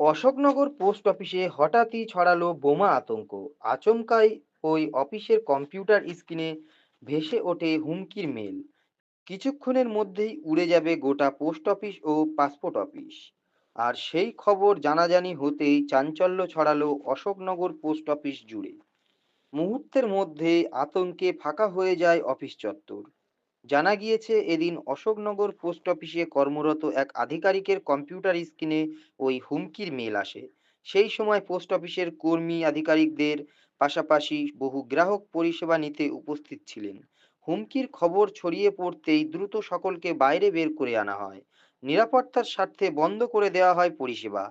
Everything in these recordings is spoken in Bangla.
অশোকনগর পোস্ট অফিসে হঠাৎই ছড়ালো বোমা আতঙ্ক। আচমকাই ওই অফিসের কম্পিউটার স্ক্রিনে ভেসে ওঠে হুমকির মেল। কিছুক্ষণের মধ্যেই উড়ে যাবে গোটা পোস্ট অফিস ও পাসপোর্ট অফিস। আর সেই খবর জানাজানি হতেই চাঞ্চল্য ছড়ালো অশোকনগর পোস্ট অফিস জুড়ে। মুহূর্তের মধ্যে আতঙ্কে ফাঁকা হয়ে যায় অফিস চত্বর। জানা গিয়েছে এদিন অশোকনগর পোস্ট অফিসে কর্মরত এক আধিকারিকের কম্পিউটার স্ক্রিনে ওই হুমকির মেল আসে। সেই সময় পোস্ট অফিসের কর্মী আধিকারিকদের পাশাপাশি বহু গ্রাহক পরিষেবা নিতে উপস্থিত ছিলেন। হুমকির খবর ছড়িয়ে পড়তেই দ্রুত সকলকে বাইরে বের করে আনা হয়। নিরাপত্তার স্বার্থে বন্ধ করে দেওয়া হয় পরিষেবা।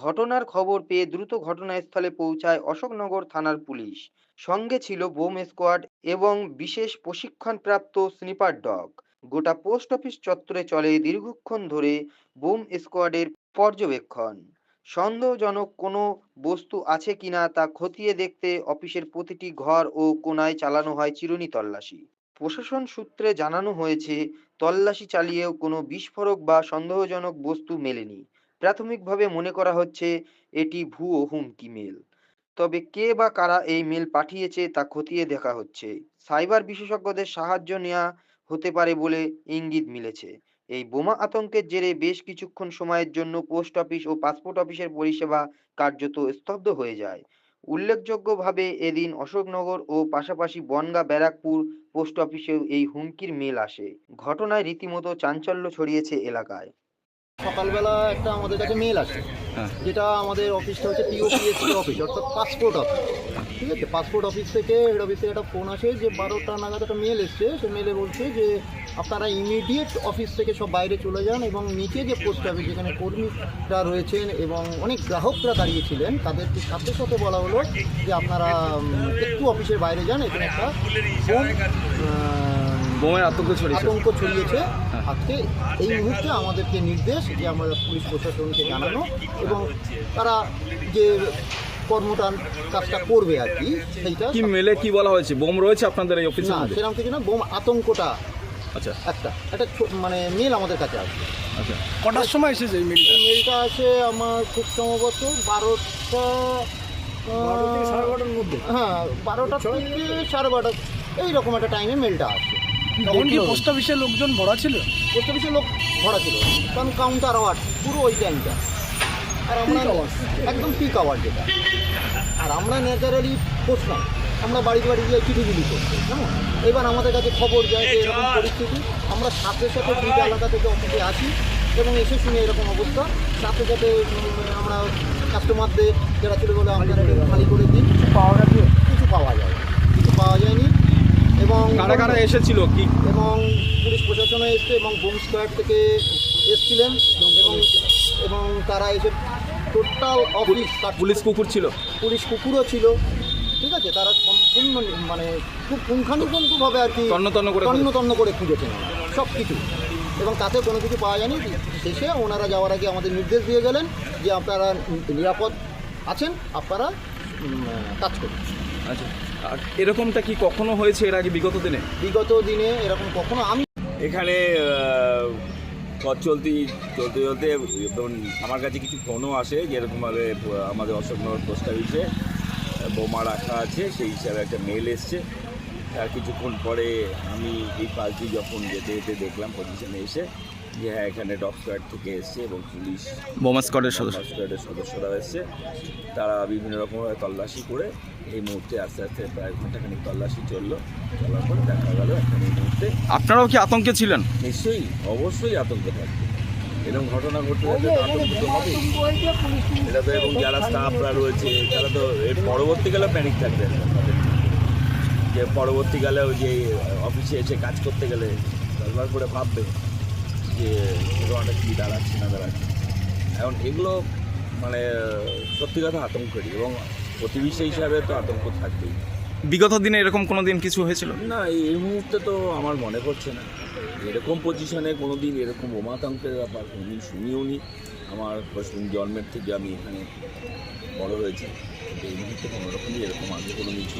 ঘটনার খবর পেয়ে দ্রুত ঘটনাস্থলে পৌঁছায় অশোকনগর থানার পুলিশ। সঙ্গে ছিল বোম স্কোয়াড এবং বিশেষ প্রশিক্ষণপ্রাপ্ত স্নিপার ডগ। গোটা পোস্ট অফিস চত্বরে চলে দীর্ঘক্ষণ ধরে বোম স্কোয়াডের পর্যবেক্ষণ। সন্দেহজনক কোনো বস্তু আছে কিনা তা খতিয়ে দেখতে অফিসের প্রতিটি ঘর ও কোণায় চালানো হয় চিরুনি তল্লাশি। প্রশাসন সূত্রে জানানো হয়েছে, তল্লাশি চালিয়েও কোনো বিস্ফোরক বা সন্দেহজনক বস্তু মেলেনি। প্রাথমিকভাবে মনে করা হচ্ছে এটি ভুয়ো হুমকি মেল। তবে কে বা কারা এই মেল পাঠিয়েছে তা খতিয়ে দেখা হচ্ছে। সাইবার বিশেষজ্ঞদের সাহায্য নেওয়া হতে পারে বলে ইঙ্গিত মিলেছে। এই বোমা আতঙ্কের জেরে বেশ কিছুক্ষণ সময়ের জন্য পোস্ট অফিস ও পাসপোর্ট অফিসের পরিষেবা কার্যত স্তব্ধ হয়ে যায়। উল্লেখযোগ্যভাবে এদিন অশোকনগর ও পাশাপাশি বনগাঁ ব্যারাকপুর পোস্ট অফিসেও এই হুমকির মেল আসে। ঘটনায় রীতিমতো চাঞ্চল্য ছড়িয়েছে এলাকায়। সকালবেলা একটা আমাদের কাছে মেল আসে, যেটা আমাদের অফিসটা হচ্ছে পিওপিএসসি অফিস, অর্থাৎ পাসপোর্ট অফিস। ঠিক আছে, পাসপোর্ট অফিস থেকে হেড অফিস থেকে একটা ফোন আসে যে 12টা নাগাদ একটা মেল এসছে। সে মেলে বলছে যে আপনারা ইমিডিয়েট অফিস থেকে সব বাইরে চলে যান এবং নিচে যে পোস্ট অফিস যেখানে কর্মীরা রয়েছেন এবং অনেক গ্রাহকরা দাঁড়িয়েছিলেন তাদেরকে সাথে সাথে বলা হলো যে আপনারা একটু অফিসের বাইরে যান, এখানে একটা বোমের আতঙ্ক ছড়িয়েছে। আজকে এই মুহূর্তে আমাদেরকে নির্দেশ যে আমরা পুলিশ প্রশাসনকে জানানো এবং তারা যে কর্মটা কাজটা করবে আর কি। সেইটা কি মেলে কি বলা হয়েছে? বোম রয়েছে আপনাদের এই অফিসে? না, সেরকম কিছু না, বোম আতঙ্কটা আচ্ছা একটা মানে মেল আমাদের কাছে আসবে। আচ্ছা, কটার সময় এসেছে এই মেলটা? মেলটা আছে আমার খুব সম্ভবত 12টা সাড়ে 12টার মধ্যে। হ্যাঁ, 12টা থেকে সাড়ে 12টা এইরকম একটা টাইমে মেলটা আসে। তখন কি পোস্ট অফিসের লোকজন ভরা ছিল? পোস্ট অফিসের লোক ভরা ছিল, কারণ কাউন্টার আওয়ার পুরো ওই টাইমটা। আর আমরা একদম পিক আওয়ার যেটা। আর আমরা ন্যাচারালি বসলাম, আমরা বাড়িতে গিয়ে চিঠি বিলি করছি। হ্যাঁ, এবার আমাদের কাছে খবর যায় যে এরকম পরিস্থিতি। আমরা সাথে সাথে দুইটা এলাকা থেকে অফিসে আসি এবং এসে শুনে এরকম অবস্থা। সাথে সাথে আমরা কাস্টমারদের যারা ছিল বলে আপনারা খালি করে দিন। কিছু পাওয়া যায়নি এবং কারা এসেছিল কি? এবং পুলিশ প্রশাসনে এসছে এবং বোম স্কোয়াড থেকে এসছিলেন এবং তারা এসে টোটাল অফিস। পুলিশ কুকুর ছিল? পুলিশ কুকুরও ছিল। ঠিক আছে, তারা সম্পূর্ণ মানে খুব পুঙ্খানুপুঙ্খভাবে আর কি তন্ন করে খুঁজেছেন সব কিছু এবং তাতে কোনো কিছু পাওয়া যায়নি। শেষে ওনারা যাওয়ার আগে আমাদের নির্দেশ দিয়ে গেলেন যে আপনারা নিরাপদ আছেন, আপনারা কাজ করুন। আচ্ছা, আর এরকমটা কি কখনো হয়েছে এর আগে বিগত দিনে এরকম কখনো আমি এখানে পথ চলতে ধরুন আমার কাছে কিছু ফোনও আসে যেরকমভাবে আমাদের অশোকনগর পোস্ট অফিসে বোমা রাখা আছে, সেই হিসাবে একটা মেল এসছে। তার কিছুক্ষণ পরে আমি এই পাশ দিয়ে যখন যেতে দেখলাম পজিশনে এসে যে হ্যাঁ এখানে ডগ স্কোয়াড থেকে এসছে এবং পুলিশ বোমা স্কোয়াডের সদস্যরা এসছে। তারা বিভিন্ন রকমভাবে তল্লাশি করে এই মুহূর্তে আস্তে আস্তে প্রায় ঘন্টাখানিক তল্লাশি চলার পরে দেখা গেল এখন এই মুহূর্তে। আপনারাও কি আতঙ্কে ছিলেন? নিশ্চয়ই, অবশ্যই আতঙ্ক থাকবে। এরকম ঘটনা ঘটতে থাকলে তো আতঙ্ক তো হবে। এটা তো এবং যারা স্টাফরা রয়েছে তারা তো এর পরবর্তীকালে প্যানিক থাকবে, যে পরবর্তীকালেও যে অফিসে এসে কাজ করতে গেলে দরবার করে ভাববে যে ঘটনাটা কী দাঁড়াচ্ছে না দাঁড়াচ্ছে। এখন এগুলো মানে সত্যি কথা আতঙ্কেরই এবং প্রতিবেশী হিসাবে তো আতঙ্ক থাকবেই। বিগত দিনে এরকম কোনো দিন কিছু হয়েছিল না? এই মুহূর্তে তো আমার মনে পড়ছে না এরকম পজিশনে কোনো দিন এরকম বোমা আতঙ্কের ব্যাপার কোনোদিন শুনিও নি। আমার জন্মের থেকে আমি এখানে বড় হয়েছি, এই মুহূর্তে কোনো রকমই এরকম আগে কোনো কিছু